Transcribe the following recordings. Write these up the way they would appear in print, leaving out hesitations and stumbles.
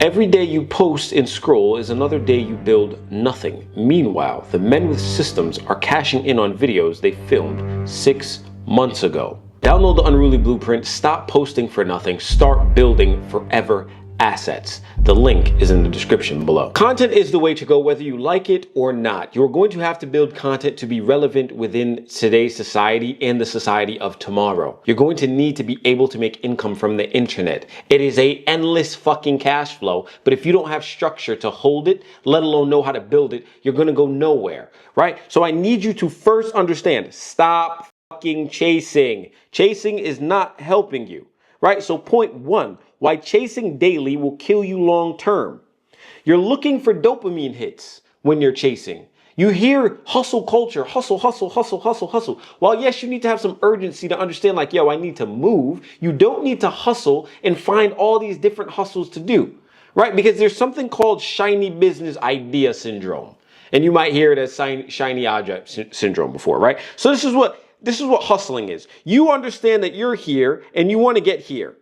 Every day you post and scroll is another day you build nothing. Meanwhile, the men with systems are cashing in on videos they filmed 6 months ago. Download the Unruly Blueprint, stop posting for nothing, start building forever assets. The link is in the description below. Content is the way to go whether you like it or not. You're going to have to build content to be relevant within today's society and the society of tomorrow. You're going to need to be able to make income from the internet. It is a endless fucking cash flow, but if you don't have structure to hold it, let alone know how to build it, you're going to go nowhere, right? So I need you to first understand, stop fucking chasing. Chasing is not helping you. Right? So point one, why chasing daily will kill you long term. You're looking for dopamine hits when you're chasing. You hear hustle culture, hustle, hustle, hustle, hustle, hustle. While yes, you need to have some urgency to understand like, yo, I need to move. You don't need to hustle and find all these different hustles to do, right? Because there's something called shiny business idea syndrome. And you might hear it as shiny object syndrome before, right? So this is what hustling is. You understand that you're here and you want to get here,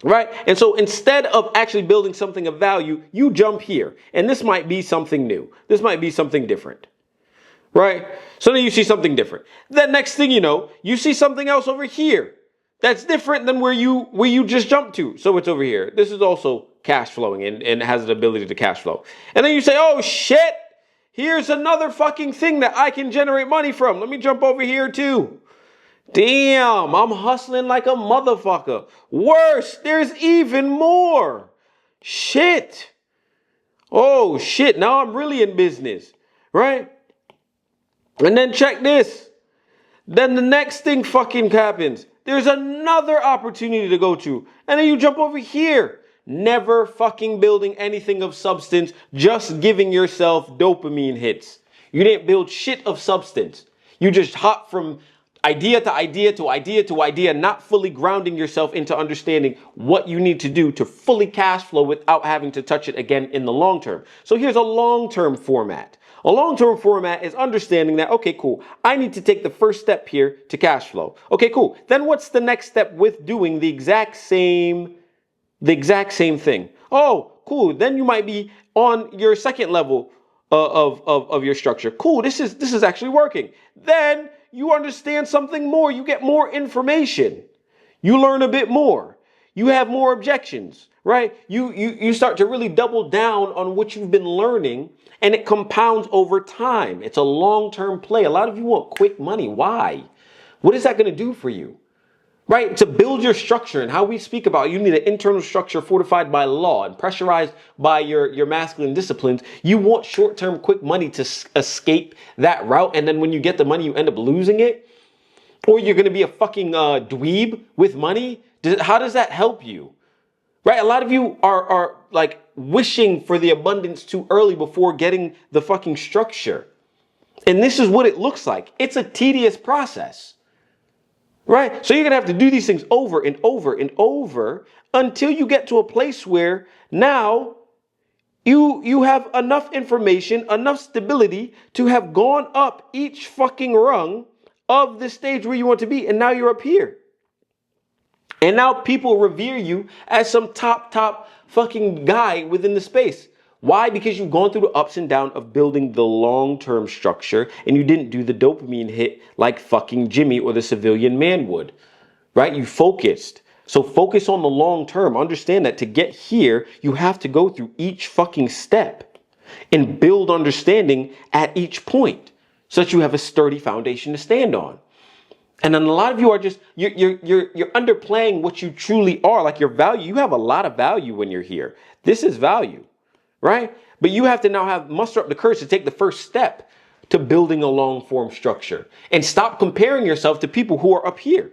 right? And so instead of actually building something of value, you jump here. And this might be something new. This might be something different, right? So then you see something different. Then next thing you know, you see something else over here that's different than where you just jumped to. So it's over here. This is also cash flowing and has the ability to cash flow. And then you say, oh shit. Here's another fucking thing that I can generate money from. Let me jump over here too. Damn, I'm hustling like a motherfucker. Worse, there's even more. Shit. Oh shit, now I'm really in business, right? And then check this. Then the next thing fucking happens. There's another opportunity to go to. And then you jump over here. Never fucking building anything of substance, just giving yourself dopamine hits. You didn't build shit of substance. You just hop from idea to idea to idea to idea, not fully grounding yourself into understanding what you need to do to fully cash flow without having to touch it again in the long term. So here's a long-term format. A long-term format is understanding that, okay, cool, I need to take the first step here to cash flow. Okay, cool. Then what's the next step with doing the exact same thing? Oh, cool. Then you might be on your second level of your structure. Cool. This is actually working. Then you understand something more. You get more information. You learn a bit more. You have more objections, right? You start to really double down on what you've been learning, and it compounds over time. It's a long-term play. A lot of you want quick money. Why? What is that going to do for you? Right? To build your structure, and how we speak about, you need an internal structure fortified by law and pressurized by your masculine disciplines. You want short-term quick money to escape that route. And then when you get the money, you end up losing it. Or you're going to be a fucking dweeb with money. How does that help you? Right? A lot of you are like wishing for the abundance too early before getting the fucking structure. And this is what it looks like. It's a tedious process. Right? So you're going to have to do these things over and over and over until you get to a place where now you have enough information, enough stability to have gone up each fucking rung of the stage where you want to be. And now you're up here. And now people revere you as some top fucking guy within the space. Why? Because you've gone through the ups and downs of building the long-term structure, and you didn't do the dopamine hit like fucking Jimmy or the civilian man would, right? You focused. So focus on the long term. Understand that to get here, you have to go through each fucking step and build understanding at each point so that you have a sturdy foundation to stand on. And then a lot of you are just, you're underplaying what you truly are, like your value. You have a lot of value when you're here. This is value. Right? But you have to now muster up the courage to take the first step to building a long form structure and stop comparing yourself to people who are up here,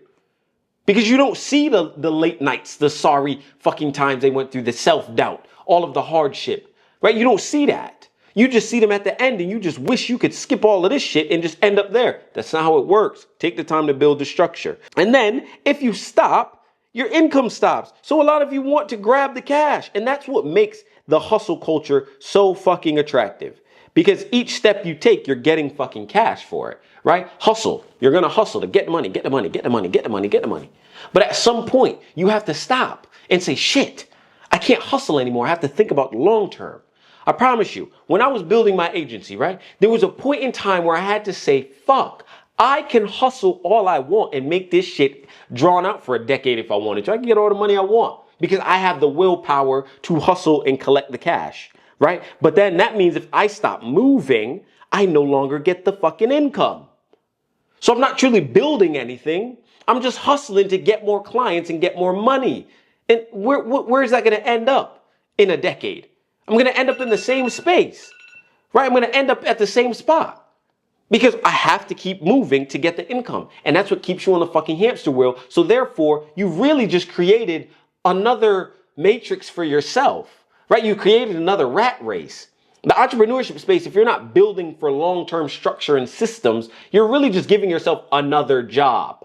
because you don't see the late nights, the sorry fucking times they went through, the self-doubt, all of the hardship, right? You don't see that. You just see them at the end and you just wish you could skip all of this shit and just end up there. That's not how it works. Take the time to build the structure. And then if you stop, your income stops. So a lot of you want to grab the cash, and that's what makes the hustle culture so fucking attractive, because each step you take, you're getting fucking cash for it, right? Hustle. You're going to hustle to get money, get the money, get the money, get the money, get the money. But at some point you have to stop and say, shit, I I can't hustle anymore. I have to think about long term. I promise you, when I was building my agency, right, there was a point in time where I had to say, fuck, I can hustle all I want and make this shit drawn out for a decade if I wanted to. I can get all the money I want because I have the willpower to hustle and collect the cash, right? But then that means if I stop moving, I no longer get the fucking income. So I'm not truly building anything. I'm just hustling to get more clients and get more money. And where is that going to end up in a decade? I'm going to end up in the same space, right? I'm going to end up at the same spot because I have to keep moving to get the income. And that's what keeps you on the fucking hamster wheel. So therefore, you really just created another matrix for yourself, right? You created another rat race. The entrepreneurship space, if you're not building for long-term structure and systems, you're really just giving yourself another job.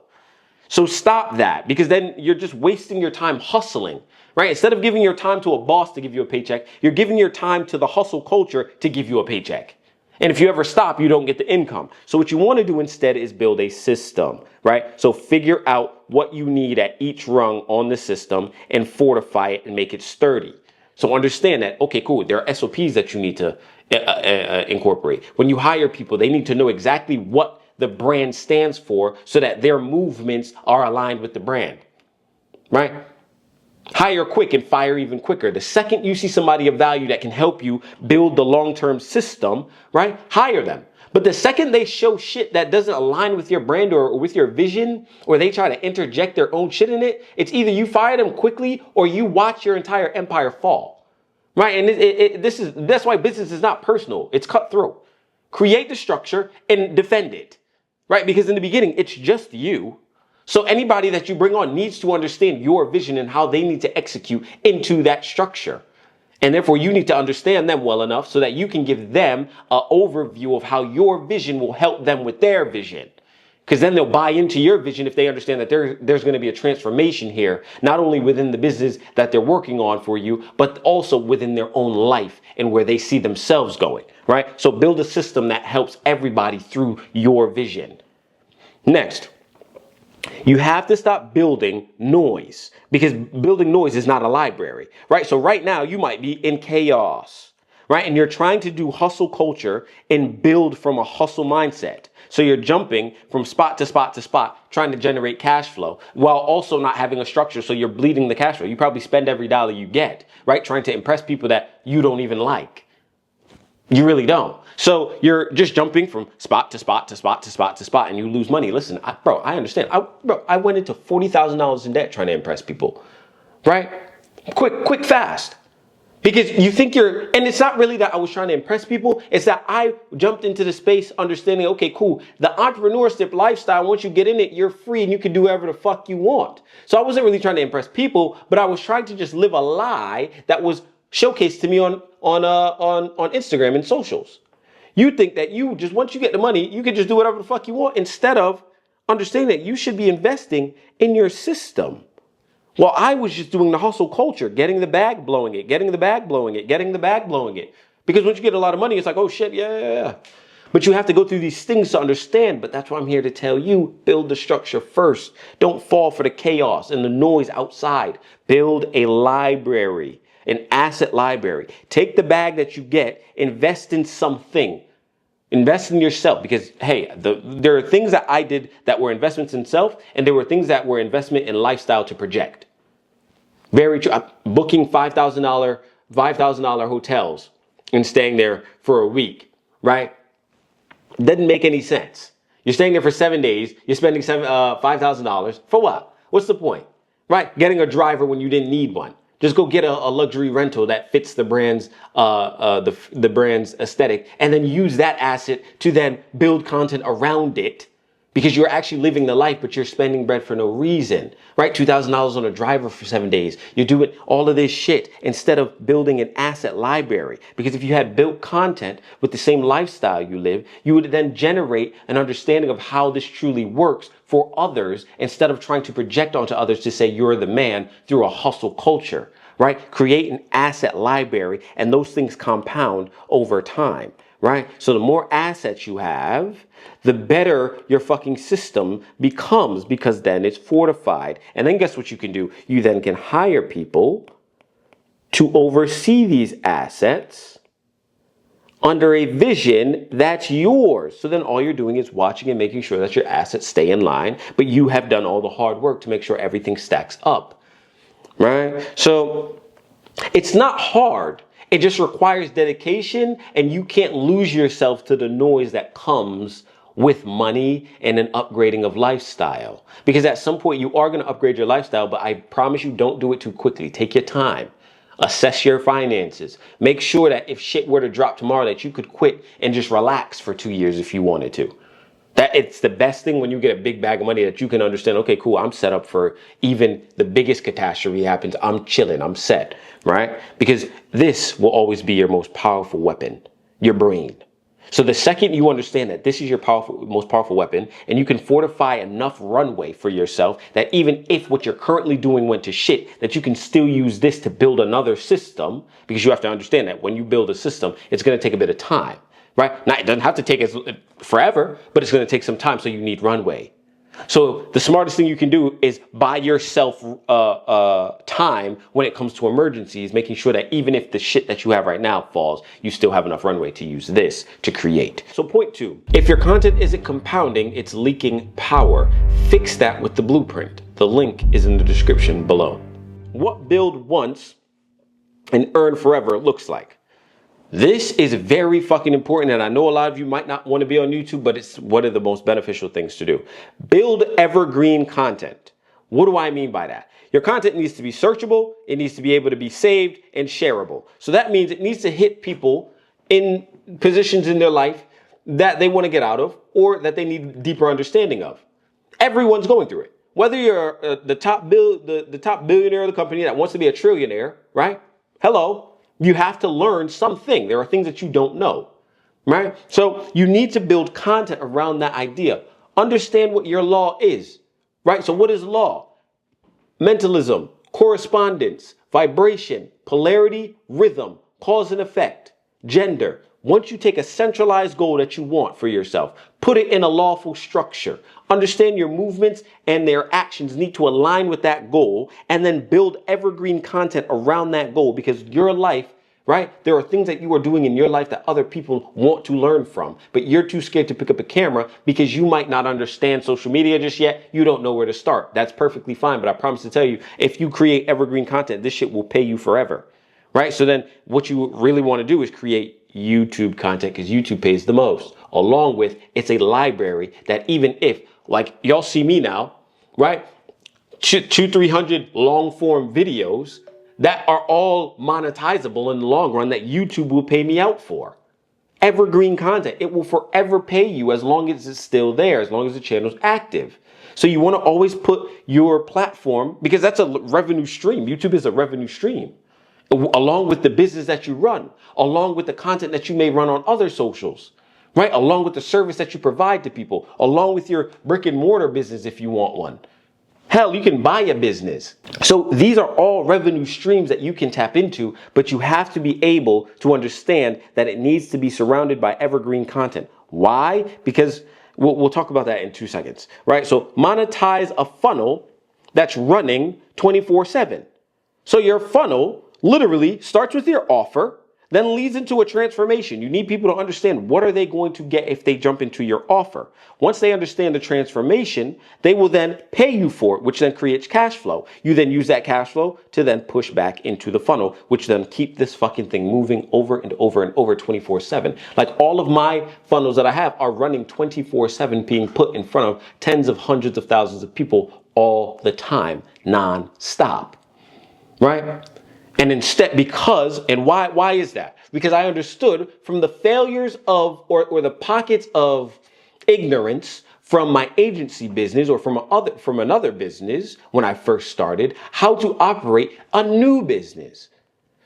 So stop that, because then you're just wasting your time hustling, right? Instead of giving your time to a boss to give you a paycheck, you're giving your time to the hustle culture to give you a paycheck. And if you ever stop, you don't get the income. So what you want to do instead is build a system, right? So figure out what you need at each rung on the system and fortify it and make it sturdy. So understand that, okay, cool, there are SOPs that you need to incorporate. When you hire people, they need to know exactly what the brand stands for so that their movements are aligned with the brand, right? Hire quick and fire even quicker. The second you see somebody of value that can help you build the long-term system, right? Hire them. But the second they show shit that doesn't align with your brand or with your vision, or they try to interject their own shit in it, it's either you fire them quickly or you watch your entire empire fall, right? And that's why business is not personal. It's cutthroat. Create the structure and defend it, right? Because in the beginning, it's just you. So anybody that you bring on needs to understand your vision and how they need to execute into that structure. And therefore, you need to understand them well enough so that you can give them an overview of how your vision will help them with their vision. Because then they'll buy into your vision if they understand that there's going to be a transformation here, not only within the business that they're working on for you, but also within their own life and where they see themselves going, right? So build a system that helps everybody through your vision. Next, you have to stop building noise, because building noise is not a library, right? So right now you might be in chaos, right? And you're trying to do hustle culture and build from a hustle mindset. So you're jumping from spot to spot to spot, trying to generate cash flow while also not having a structure. So you're bleeding the cash flow. You probably spend every dollar you get, right? Trying to impress people that you don't even like. You really don't. So you're just jumping from spot to spot to spot to spot to spot, and you lose money. Listen, I understand. I went into $40,000 in debt trying to impress people, right? Quick, fast. Because you think and it's not really that I was trying to impress people. It's that I jumped into the space understanding, okay, cool. The entrepreneurship lifestyle, once you get in it, you're free and you can do whatever the fuck you want. So I wasn't really trying to impress people, but I was trying to just live a lie that was showcased to me on Instagram and socials. You think that once you get the money, you can just do whatever the fuck you want, instead of understanding that you should be investing in your system. Well, I was just doing the hustle culture, getting the bag, blowing it, getting the bag, blowing it, getting the bag, blowing it. Because once you get a lot of money, it's like, oh shit, yeah. But you have to go through these things to understand. But that's why I'm here to tell you, build the structure first. Don't fall for the chaos and the noise outside. Build a library. An asset library. Take the bag that you get, invest in something. Invest in yourself, because, hey, there are things that I did that were investments in self, and there were things that were investment in lifestyle to project. Very true. I'm booking $5,000 hotels and staying there for a week, right? Doesn't make any sense. You're staying there for 7 days. You're spending $5,000 for what? What's the point, right? Getting a driver when you didn't need one. Just go get a luxury rental that fits the brand's the brand's aesthetic, and then use that asset to then build content around it, because you're actually living the life, but you're spending bread for no reason, right? $2,000 on a driver for 7 days. You're doing all of this shit instead of building an asset library. Because if you had built content with the same lifestyle you live, you would then generate an understanding of how this truly works for others, instead of trying to project onto others to say you're the man through a hustle culture, right? Create an asset library, and those things compound over time, right? So the more assets you have, the better your fucking system becomes, because then it's fortified. And then guess what you can do? You then can hire people to oversee these assets under a vision that's yours. So then all you're doing is watching and making sure that your assets stay in line, but you have done all the hard work to make sure everything stacks up, right? So it's not hard. It just requires dedication, and you can't lose yourself to the noise that comes with money and an upgrading of lifestyle. Because at some point you are going to upgrade your lifestyle, but I promise you, don't do it too quickly. Take your time. Assess your finances. Make sure that if shit were to drop tomorrow, that you could quit and just relax for 2 years if you wanted to. That it's the best thing when you get a big bag of money that you can understand, okay, cool, I'm set up for even the biggest catastrophe happens. I'm chilling, I'm set, right? Because this will always be your most powerful weapon, your brain. So the second you understand that this is your most powerful weapon, and you can fortify enough runway for yourself that even if what you're currently doing went to shit, that you can still use this to build another system, because you have to understand that when you build a system, it's going to take a bit of time. Right? Now, it doesn't have to take forever, but it's going to take some time, so you need runway. So the smartest thing you can do is buy yourself time when it comes to emergencies, making sure that even if the shit that you have right now falls, you still have enough runway to use this to create. So point 2, if your content isn't compounding, it's leaking power. Fix that with the blueprint. The link is in the description below. What build once and earn forever looks like. This is very fucking important, and I know a lot of you might not want to be on YouTube, but it's one of the most beneficial things to do. Build evergreen content. What do I mean by that? Your content needs to be searchable, it needs to be able to be saved and shareable. So that means it needs to hit people in positions in their life that they want to get out of or that they need deeper understanding of. Everyone's going through it. Whether you're the top billionaire of the company that wants to be a trillionaire, right? Hello. You have to learn something. There are things that you don't know, right? So you need to build content around that idea. Understand what your law is, right? So what is law? Mentalism, correspondence, vibration, polarity, rhythm, cause and effect, gender. Once you take a centralized goal that you want for yourself, put it in a lawful structure. Understand your movements and their actions need to align with that goal, and then build evergreen content around that goal, because your life, right? There are things that you are doing in your life that other people want to learn from, but you're too scared to pick up a camera because you might not understand social media just yet. You don't know where to start. That's perfectly fine. But I promise to tell you, if you create evergreen content, this shit will pay you forever, right? So then what you really want to do is create YouTube content, because YouTube pays the most. Along with, it's a library that even if, like y'all see me now, right? 300 long form videos that are all monetizable in the long run that YouTube will pay me out for. Evergreen content, it will forever pay you as long as it's still there, as long as the channel's active. So you want to always put your platform, because that's a revenue stream. YouTube is a revenue stream, along with the business that you run, along with the content that you may run on other socials, right? Along with the service that you provide to people, along with your brick and mortar business if you want one. Hell, you can buy a business. So these are all revenue streams that you can tap into, but you have to be able to understand that it needs to be surrounded by evergreen content. Why? Because we'll talk about that in 2 seconds, right? So monetize a funnel that's running 24/7. So your funnel literally starts with your offer, then leads into a transformation. You need people to understand what are they going to get if they jump into your offer. Once they understand the transformation, they will then pay you for it, which then creates cash flow. You then use that cash flow to then push back into the funnel, which then keep this fucking thing moving over and over and over 24/7. Like all of my funnels that I have are running 24/7, being put in front of tens of hundreds of thousands of people all the time, non-stop, right? And instead, why is that? Because I understood from the failures of, or the pockets of ignorance from my agency business or from another business when I first started, how to operate a new business.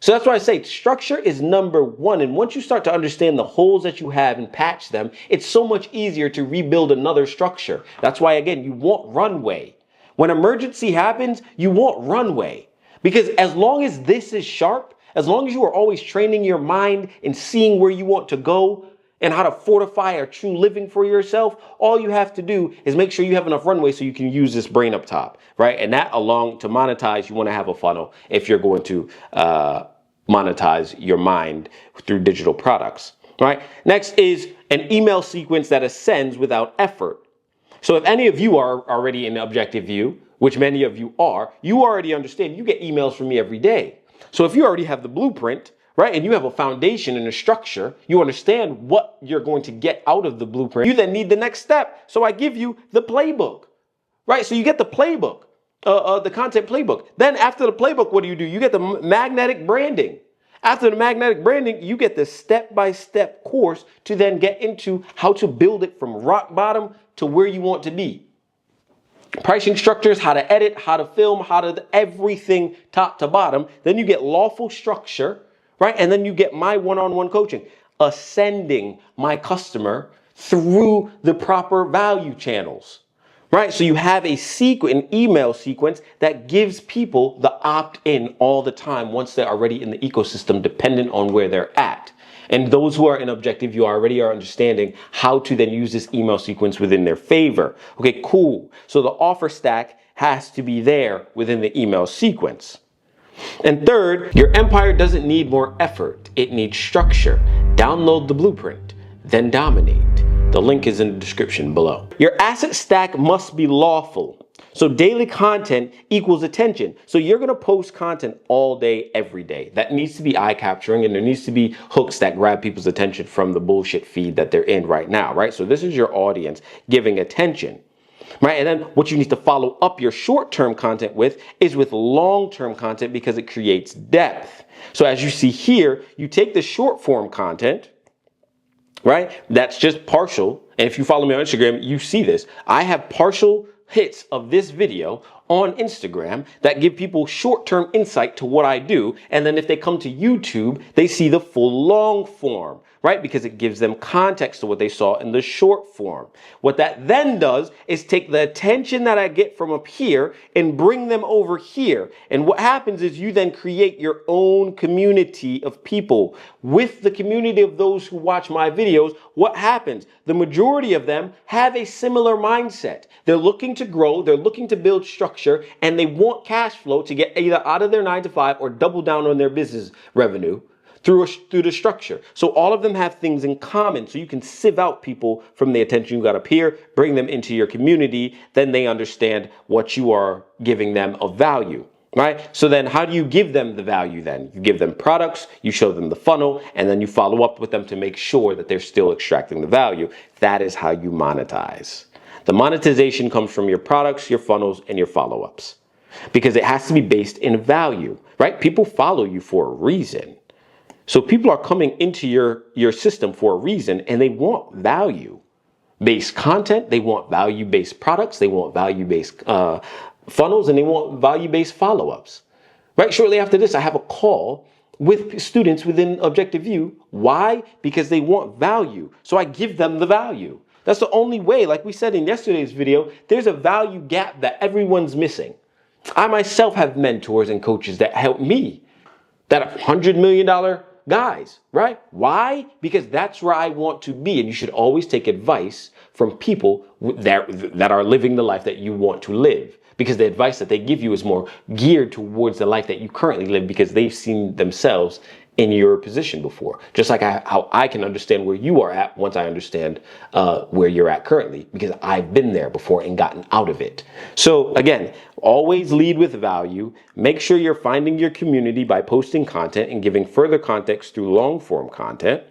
So that's why I say structure is number one. And once you start to understand the holes that you have and patch them, it's so much easier to rebuild another structure. That's why, again, you want runway. When emergency happens, you want runway. Because as long as this is sharp, as long as you are always training your mind and seeing where you want to go and how to fortify a true living for yourself, all you have to do is make sure you have enough runway so you can use this brain up top, right? And that along to monetize, you want to have a funnel if you're going to monetize your mind through digital products. All right. Next is an email sequence that ascends without effort. So if any of you are already in Objective View, which many of you are, you already understand you get emails from me every day. So if you already have the blueprint, right, and you have a foundation and a structure, you understand what you're going to get out of the blueprint, you then need the next step. So I give you the playbook, right? So you get the playbook, the content playbook. Then after the playbook, what do? You get the magnetic branding. After the magnetic branding, you get the step-by-step course to then get into how to build it from rock bottom to where you want to be. Pricing structures, how to edit, how to film, how to everything top to bottom. Then you get lawful structure, right? And then you get my one-on-one coaching, ascending my customer through the proper value channels. Right? So you have an email sequence that gives people the opt-in all the time once they're already in the ecosystem, dependent on where they're at. And those who are in Objective, you already are understanding how to then use this email sequence within their favor. Okay, cool. So the offer stack has to be there within the email sequence. And third, your empire doesn't need more effort. It needs structure. Download the blueprint, then dominate. The link is in the description below. Your asset stack must be lawful. So daily content equals attention. So you're going to post content all day, every day. That needs to be eye capturing, and there needs to be hooks that grab people's attention from the bullshit feed that they're in right now, right? So this is your audience giving attention, right? And then what you need to follow up your short-term content with is with long-term content, because it creates depth. So as you see here, you take the short form content, right? That's just partial. And if you follow me on Instagram, you see this. I have partial hits of this video on Instagram that give people short-term insight to what I do. And then if they come to YouTube, they see the full long form, right? Because it gives them context to what they saw in the short form. What that then does is take the attention that I get from up here and bring them over here. And what happens is you then create your own community of people. With the community of those who watch my videos, what happens? The majority of them have a similar mindset. They're looking to grow, they're looking to build structure, and they want cash flow to get either out of their 9-to-5 or double down on their business revenue through the structure. So all of them have things in common. So you can sieve out people from the attention you got up here, bring them into your community, then they understand what you are giving them of value. Right? So then how do you give them the value then? You give them products, you show them the funnel, and then you follow up with them to make sure that they're still extracting the value. That is how you monetize. The monetization comes from your products, your funnels, and your follow-ups, because it has to be based in value, right? People follow you for a reason. So people are coming into your system for a reason, and they want value-based content. They want value-based products. They want value-based funnels, and they want value-based follow-ups. Right? Shortly after this, I have a call with students within Objective View. Why? Because they want value. So I give them the value. That's the only way. Like we said in yesterday's video, there's a value gap that everyone's missing. I myself have mentors and coaches that help me, that are $100 million guys, right? Why? Because that's where I want to be. And you should always take advice from people that are living the life that you want to live, because the advice that they give you is more geared towards the life that you currently live, because they've seen themselves in your position before. Just like how I can understand where you are at once I understand where you're at currently, because I've been there before and gotten out of it. So again, always lead with value. Make sure you're finding your community by posting content and giving further context through long form content,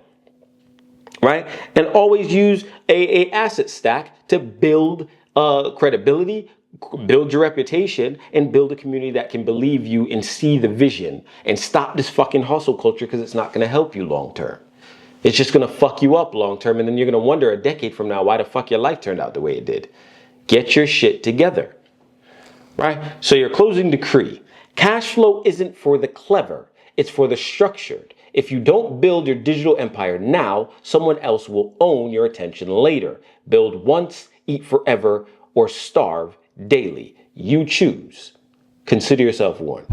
right? And always use a asset stack to build credibility, build your reputation, and build a community that can believe you and see the vision, and stop this fucking hustle culture, because it's not going to help you long term. It's just going to fuck you up long term, and then you're going to wonder a decade from now why the fuck your life turned out the way it did. Get your shit together, right? So your closing decree: cash flow isn't for the clever, it's for the structured. If you don't build your digital empire now, someone else will own your attention later. Build once, eat forever, or starve daily. You choose. Consider yourself warned.